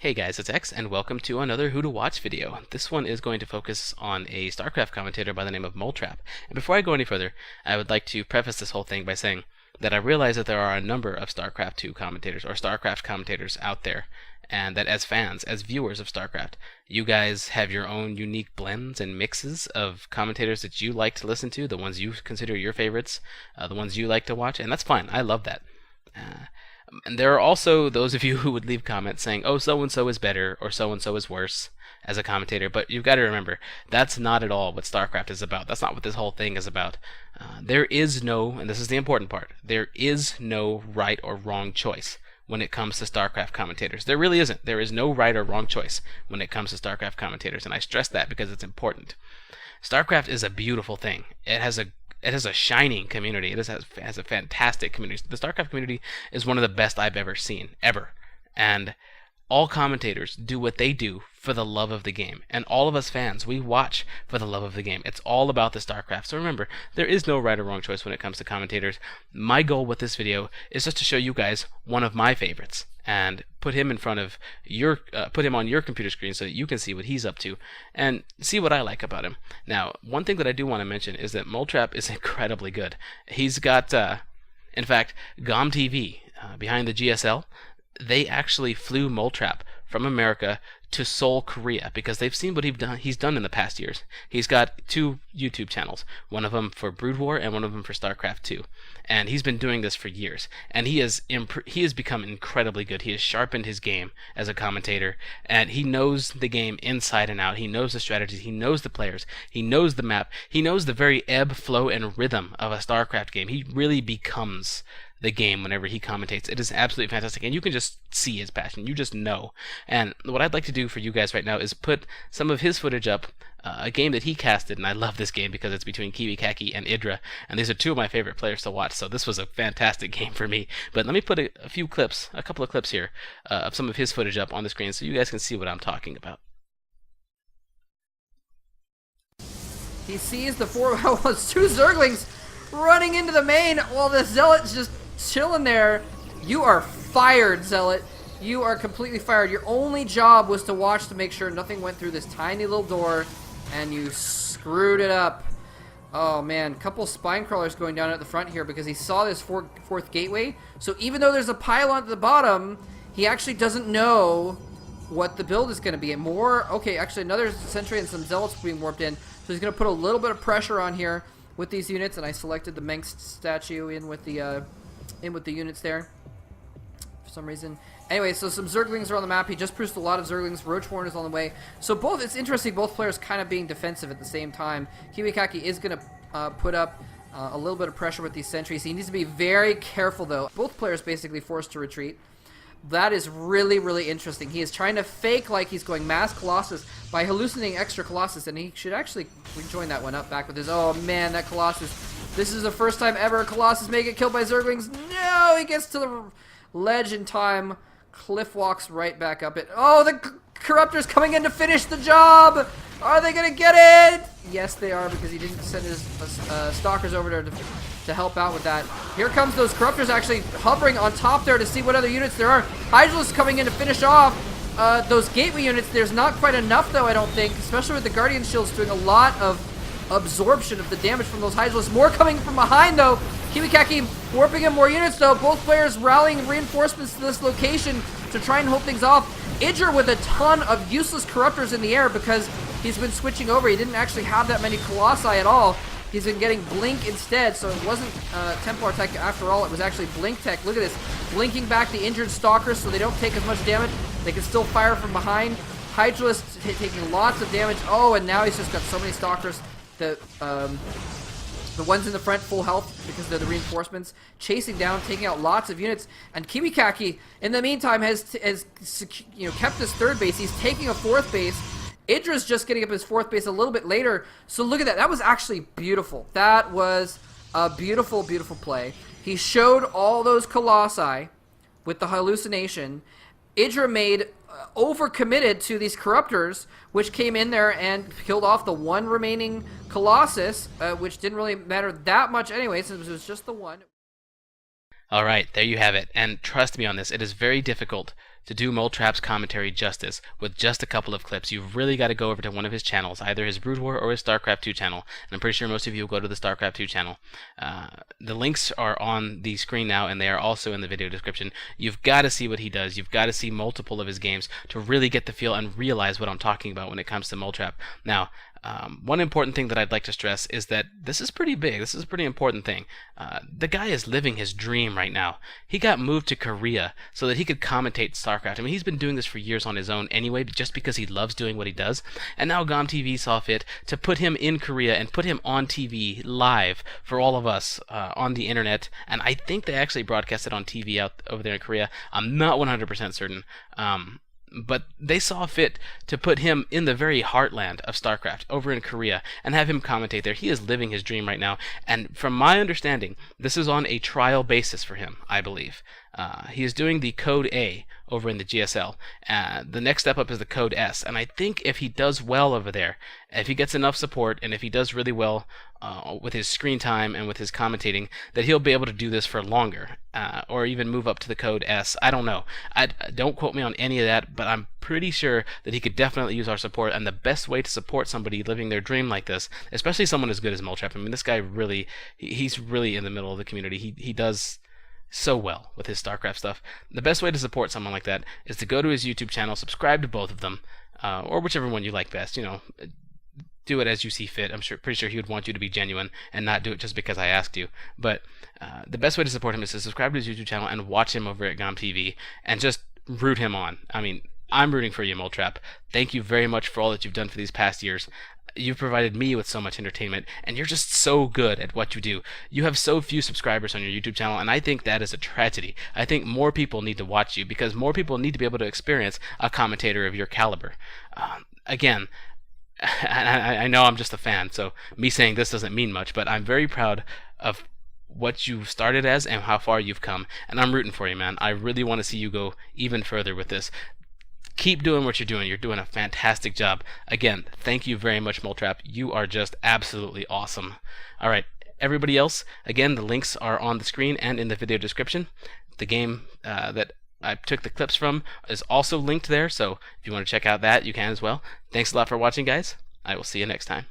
Hey guys, it's X, and welcome to another Who to Watch video. This one is going to focus on a StarCraft commentator by the name of Moletrap. And before I go any further, I would like to preface this whole thing by saying that I realize that there are a number of StarCraft 2 commentators, or StarCraft commentators out there, and that as fans, as viewers of StarCraft, you guys have your own unique blends and mixes of commentators that you like to listen to, the ones you consider your favorites, the ones you like to watch, and that's fine. I love that. And there are also those of you who would leave comments saying, oh, so-and-so is better, or so-and-so is worse as a commentator, but you've got to remember, that's not at all what StarCraft is about. That's not what this whole thing is about. There is no, and this is the important part, there is no right or wrong choice when it comes to StarCraft commentators. There really isn't. There is no right or wrong choice when it comes to StarCraft commentators, and I stress that because it's important. StarCraft is a beautiful thing. It has a shining community. It has a fantastic community. The StarCraft community is one of the best I've ever seen, ever. And all commentators do what they do for the love of the game. And all of us fans, we watch for the love of the game. It's all about the StarCraft. So remember, there is no right or wrong choice when it comes to commentators. My goal with this video is just to show you guys one of my favorites and put him in front of your, put him on your computer screen so that you can see what he's up to and see what I like about him. Now, one thing that I do want to mention is that Moletrap is incredibly good. He's got, in fact, GOM TV behind the GSL. They actually flew Moletrap from America to Seoul, Korea, because they've seen what he's done in the past years. He's got two YouTube channels, one of them for Brood War and one of them for StarCraft 2. And he's been doing this for years. And he has become incredibly good. He has sharpened his game as a commentator, and he knows the game inside and out. He knows the strategies. He knows the players. He knows the map. He knows the very ebb, flow, and rhythm of a StarCraft game. He really becomes the game whenever he commentates. It is absolutely fantastic, and you can just see his passion. You just know. And what I'd like to do for you guys right now is put some of his footage up, a game that he casted, and I love this game because it's between Kiwi and Idra, and these are two of my favorite players to watch, so this was a fantastic game for me. But let me put a couple of clips here of some of his footage up on the screen so you guys can see what I'm talking about. He sees the two Zerglings running into the main while the Zealot's just chilling there. You are fired, Zealot. You are completely fired. Your only job was to watch to make sure nothing went through this tiny little door, and you screwed it up. Oh man, couple spine crawlers going down at the front here because he saw this fourth gateway. So even though there's a pylon at the bottom, he actually doesn't know what the build is going to be. And okay, actually another sentry and some Zealots being warped in. So he's going to put a little bit of pressure on here with these units, and I selected the Mengsk statue in with the units there for some reason. Anyway, so some Zerglings are on the map. He just produced a lot of Zerglings. Roachborn is on the way. So it's interesting, both players kind of being defensive at the same time. Kiwi is going to put up a little bit of pressure with these sentries. He needs to be very careful, though. Both players basically forced to retreat. That is really, really interesting. He is trying to fake like he's going mass Colossus by hallucinating extra Colossus, and he should actually rejoin that one up back with his, oh man, that Colossus. This is the first time ever Colossus may get killed by Zerglings. No, he gets to the ledge in time. Cliff walks right back up it. Oh, the Corruptor's coming in to finish the job. Are they going to get it? Yes, they are, because he didn't send his Stalkers over there to help out with that. Here comes those Corruptors actually hovering on top there to see what other units there are. Hydralisk coming in to finish off those Gateway units. There's not quite enough, though, I don't think, especially with the Guardian Shields doing a lot of absorption of the damage from those Hydralisks. More coming from behind, though. Kiwi warping in more units, though. Both players rallying reinforcements to this location to try and hold things off. Idra with a ton of useless Corruptors in the air because he's been switching over. He didn't actually have that many Colossi at all. He's been getting Blink instead, so it wasn't Templar Tech after all. It was actually Blink Tech. Look at this. Blinking back the injured Stalkers so they don't take as much damage. They can still fire from behind. Hydralisk taking lots of damage. Oh, and now he's just got so many Stalkers. The ones in the front full health because they're the reinforcements, chasing down, taking out lots of units. And Kiwi in the meantime, has kept his third base. He's taking a fourth base. Idra's just getting up his fourth base a little bit later. So look at that. That was actually beautiful. That was a beautiful, beautiful play. He showed all those Colossi with the hallucination. Idra made overcommitted to these Corruptors, which came in there and killed off the one remaining Colossus, which didn't really matter that much anyway, since it was just the one. Alright, there you have it. And trust me on this, it is very difficult to do Moletrap's commentary justice with just a couple of clips, you've really got to go over to one of his channels, either his Brood War or his StarCraft 2 channel. And I'm pretty sure most of you will go to the StarCraft 2 channel. The links are on the screen now, and they are also in the video description. You've got to see what he does. You've got to see multiple of his games to really get the feel and realize what I'm talking about when it comes to Moletrap. Now, one important thing that I'd like to stress is that this is pretty big. This is a pretty important thing. The guy is living his dream right now. He got moved to Korea so that he could commentate StarCraft. I mean, he's been doing this for years on his own anyway, just because he loves doing what he does. And now GomTV saw fit to put him in Korea and put him on TV live for all of us on the internet. And I think they actually broadcast it on TV out over there in Korea. I'm not 100% certain. But they saw fit to put him in the very heartland of StarCraft, over in Korea, and have him commentate there. He is living his dream right now, and from my understanding, this is on a trial basis for him, I believe. He is doing the Code A over in the GSL. The next step up is the Code S, and I think if he does well over there, if he gets enough support, and if he does really well with his screen time and with his commentating, that he'll be able to do this for longer, or even move up to the Code S. I don't know. Don't quote me on any of that, but I'm pretty sure that he could definitely use our support, and the best way to support somebody living their dream like this, especially someone as good as Moletrap, I mean, this guy really, he's really in the middle of the community. He does so well with his StarCraft stuff. The best way to support someone like that is to go to his YouTube channel, subscribe to both of them, or whichever one you like best. You know, do it as you see fit. I'm pretty sure he would want you to be genuine and not do it just because I asked you. But the best way to support him is to subscribe to his YouTube channel and watch him over at GomTV and just root him on. I mean, I'm rooting for you, Moletrap. Thank you very much for all that you've done for these past years. You've provided me with so much entertainment, and you're just so good at what you do. You have so few subscribers on your YouTube channel, and I think that is a tragedy. I think more people need to watch you, because more people need to be able to experience a commentator of your caliber. Again, I know I'm just a fan, so me saying this doesn't mean much, but I'm very proud of what you started as and how far you've come, and I'm rooting for you, man. I really want to see you go even further with this. Keep doing what you're doing. You're doing a fantastic job. Again, thank you very much, Moletrap. You are just absolutely awesome. All right, everybody else, again, the links are on the screen and in the video description. The game that I took the clips from is also linked there, so if you want to check out that, you can as well. Thanks a lot for watching, guys. I will see you next time.